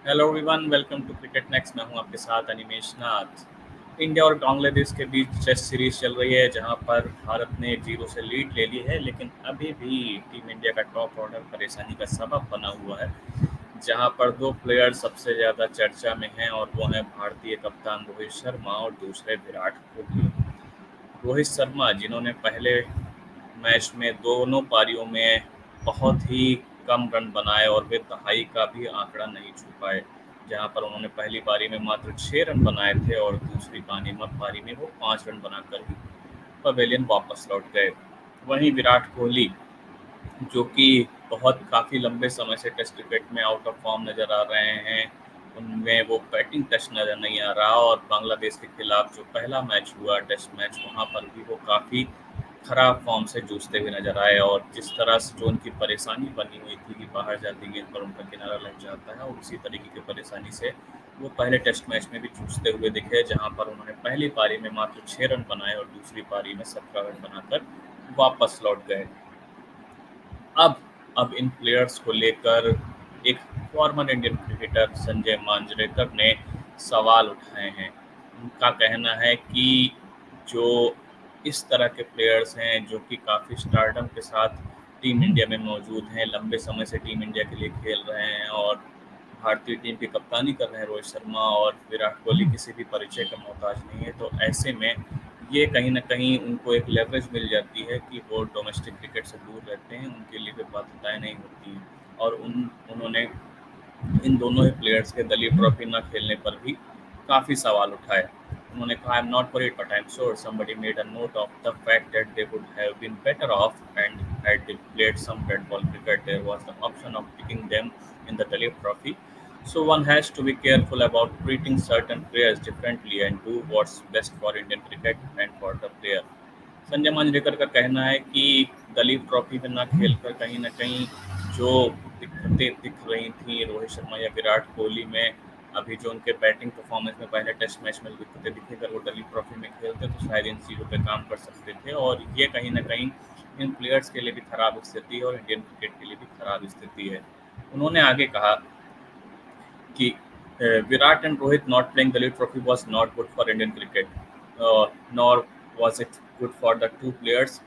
Hello everyone, welcome to cricket next. मैं हूं आपके साथ अनिमेश नाथ। इंडिया और बांग्लादेश के बीच टेस्ट सीरीज चल रही है, जहां पर भारत ने 1-0 से लीड ले ली है, लेकिन अभी भी टीम इंडिया का टॉप ऑर्डर परेशानी का सबब बना हुआ है। जहां पर दो प्लेयर सबसे ज़्यादा चर्चा में हैं और वो हैं भारतीय कप्तान रोहित शर्मा और दूसरे विराट कोहली। रोहित शर्मा, जिन्होंने पहले मैच में दोनों पारियों में बहुत ही कम रन बनाए और वे दहाई का भी आंकड़ा नहीं छू पाए, जहां पर उन्होंने पहली पारी में मात्र 6 रन बनाए थे और दूसरी पारी में वो 5 रन बनाकर ही पवेलियन वापस लौट गए। वहीं विराट कोहली, जो कि बहुत काफ़ी लंबे समय से टेस्ट क्रिकेट में आउट ऑफ फॉर्म नज़र आ रहे हैं, उनमें वो बैटिंग टच नज़र नहीं आ रहा। और बांग्लादेश के खिलाफ जो पहला मैच हुआ टेस्ट मैच, वहाँ पर भी वो काफ़ी खराब फॉर्म से जूझते हुए नजर आए। और जिस तरह से जो उनकी परेशानी बनी हुई थी कि बाहर जाती गेंद पर उनका किनारा लग जाता है, और उसी तरीके की परेशानी से वो पहले टेस्ट मैच में भी जूझते हुए दिखे, जहां पर उन्होंने पहली पारी में मात्र 6 रन बनाए और दूसरी पारी में 17 रन बनाकर वापस लौट गए। अब अब इन प्लेयर्स को लेकर एक former Indian cricketer Sanjay Manjrekar ने सवाल उठाए हैं। उनका कहना है कि जो इस तरह के प्लेयर्स हैं, जो कि काफ़ी स्टारडम के साथ टीम इंडिया में मौजूद हैं, लंबे समय से टीम इंडिया के लिए खेल रहे हैं और भारतीय टीम की कप्तानी कर रहे हैं रोहित शर्मा, और विराट कोहली किसी भी परिचय का मोहताज नहीं है। तो ऐसे में ये कहीं न कहीं उनको एक लेवरेज मिल जाती है कि वो डोमेस्टिक क्रिकेट से दूर रहते हैं, उनके लिए कोई बाध्यताएँ नहीं होती हैं। और उन्होंने इन दोनों ही प्लेयर्स के दलीप ट्रॉफी न खेलने पर भी काफ़ी सवाल उठाए। उन्होंने कहा, I am not worried but I am sure somebody made a note of the fact that they would have been better off and had they played some red ball cricket. There was the option of picking them in the Dalit Trophy. So one has to be careful about treating certain players differently and do what's best for Indian cricket and for the player. Sanjay Manjrekar का कहना है कि Dalip trophy में ना खेलकर कहीं न कहीं जो दिक्कतें दिख रही थी रोहित शर्मा या विराट कोहली में, अभी जो उनके बैटिंग परफॉर्मेंस में पहले टेस्ट मैच में दिक्कतें दिखी, अगर वो दलीप ट्रॉफी में खेलते तो शायद इन चीज़ों पे काम कर सकते थे। और ये कहीं न कहीं इन प्लेयर्स के लिए भी खराब स्थिति है और इंडियन क्रिकेट के लिए भी खराब स्थिति है। उन्होंने आगे कहा कि Virat and Rohit not playing the Elite Trophy was not good for Indian cricket, nor was it good for the two players.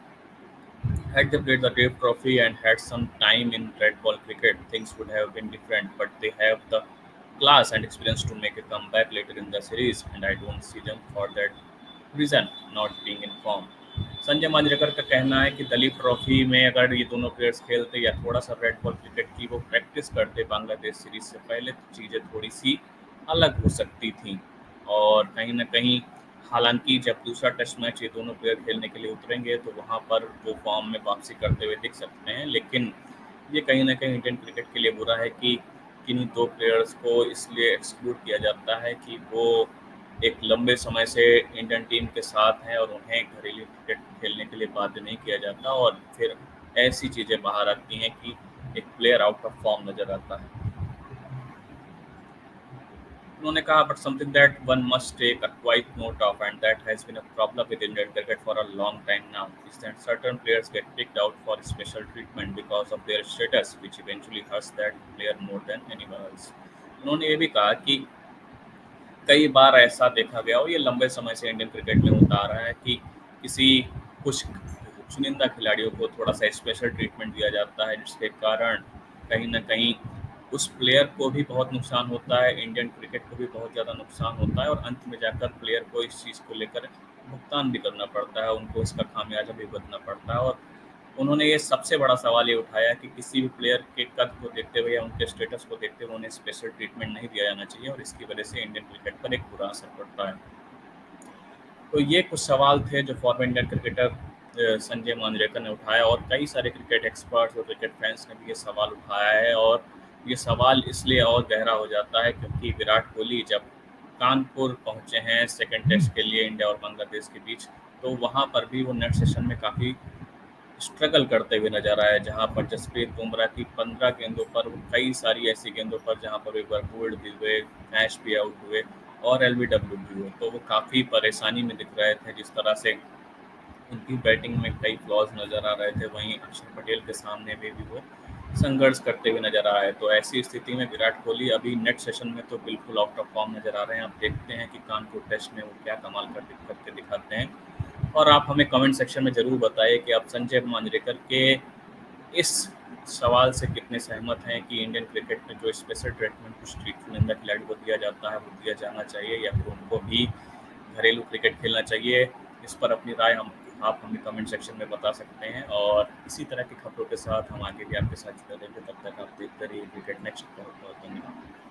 Had they played the Dave Trophy and had some time in red ball cricket, things would have been different. But they have the class and experience to make a comeback later in the series, and I don't see them for that reason not being in form. Sanjay Manjrekar का कहना है कि Dalip trophy में अगर ये दोनों players खेलते या थोड़ा सा रेड बॉल क्रिकेट की वो प्रैक्टिस करते बांग्लादेश सीरीज से पहले, तो चीज़ें थोड़ी सी अलग हो सकती थी। और कहीं ना कहीं, हालांकि जब दूसरा टेस्ट मैच ये दोनों प्लेयर खेलने के लिए उतरेंगे तो वहाँ पर वो फॉर्म में वापसी करते हुए दिख सकते हैं, लेकिन ये कहीं ना कहीं इंडियन क्रिकेट के लिए बुरा है कि किन्हीं दो प्लेयर्स को इसलिए एक्सक्लूड किया जाता है कि वो एक लंबे समय से इंडियन टीम के साथ हैं और उन्हें घरेलू क्रिकेट खेलने के लिए बाध्य नहीं किया जाता, और फिर ऐसी चीज़ें बाहर आती हैं कि एक प्लेयर आउट ऑफ फॉर्म नज़र आता है। उन्होंने कहा, but something that one must take a quite note of and that has been a problem with Indian cricket for a long time now is that certain players get picked out for special treatment because of their status which eventually hurts that player more than anyone else. उन्होंने ये भी कहा कि कई बार ऐसा देखा गया और ये लंबे समय से इंडियन क्रिकेट में होता आ रहा है कि किसी कुछ चुनिंदा खिलाड़ियों को थोड़ा सा स्पेशल ट्रीटमेंट दिया जाता है, जिसके कारण कहीं ना कहीं उस प्लेयर को भी बहुत नुकसान होता है, इंडियन क्रिकेट को भी बहुत ज़्यादा नुकसान होता है, और अंत में जाकर प्लेयर को इस चीज़ को लेकर भुगतान भी करना पड़ता है, उनको इसका खामियाजा भी भुगतना पड़ता है। और उन्होंने ये सबसे बड़ा सवाल ये उठाया कि किसी भी प्लेयर के कद को देखते हुए या उनके स्टेटस को देखते हुए उन्हें स्पेशल ट्रीटमेंट नहीं दिया जाना चाहिए, और इसकी वजह से इंडियन क्रिकेट पर एक बुरा असर पड़ता है। तो ये कुछ सवाल थे जो former Indian cricketer Sanjay Manjrekar ने उठाया, और कई सारे क्रिकेट एक्सपर्ट्स और क्रिकेट फैंस ने भी ये सवाल उठाया है। और ये सवाल इसलिए और गहरा हो जाता है क्योंकि विराट कोहली जब कानपुर पहुंचे हैं सेकेंड टेस्ट के लिए इंडिया और बांग्लादेश के बीच, तो वहाँ पर भी वो नेट सेशन में काफ़ी स्ट्रगल करते हुए नजर आए, जहां पर जसप्रीत बुमराह की 15 गेंदों पर, कई सारी ऐसी गेंदों पर जहां पर एक बार बोल्ड भी हुए, कैश भी आउट हुए और एलबीडब्ल्यू भी हुए, तो वो काफ़ी परेशानी में दिख रहे थे। जिस तरह से उनकी बैटिंग में कई फ्लॉज नज़र आ रहे थे, वहीं अक्षर पटेल के सामने भी वो संघर्ष करते हुए नजर आ रहा है। तो ऐसी स्थिति में विराट कोहली अभी नेट सेशन में तो बिल्कुल आउट ऑफ फॉर्म नजर आ रहे हैं। अब देखते हैं कि कानपुर टेस्ट में वो क्या कमाल करके दिखाते हैं। और आप हमें कमेंट सेक्शन में ज़रूर बताइए कि आप संजय मांजरेकर के इस सवाल से कितने सहमत हैं कि इंडियन क्रिकेट में जो स्पेशल ट्रीटमेंट कुछ चुनिंदा खिलाड़ी को दिया जाता है वो दिया जाना चाहिए, या फिर उनको भी घरेलू क्रिकेट खेलना चाहिए। इस पर अपनी राय आप हमें कमेंट सेक्शन में बता सकते हैं। और इसी तरह की खबरों के साथ हम आगे भी आपके साथ जुड़े रहेंगे। तब तक आप देखते रहिए क्रिकेट नेक्स्ट। बहुत बहुत धन्यवाद।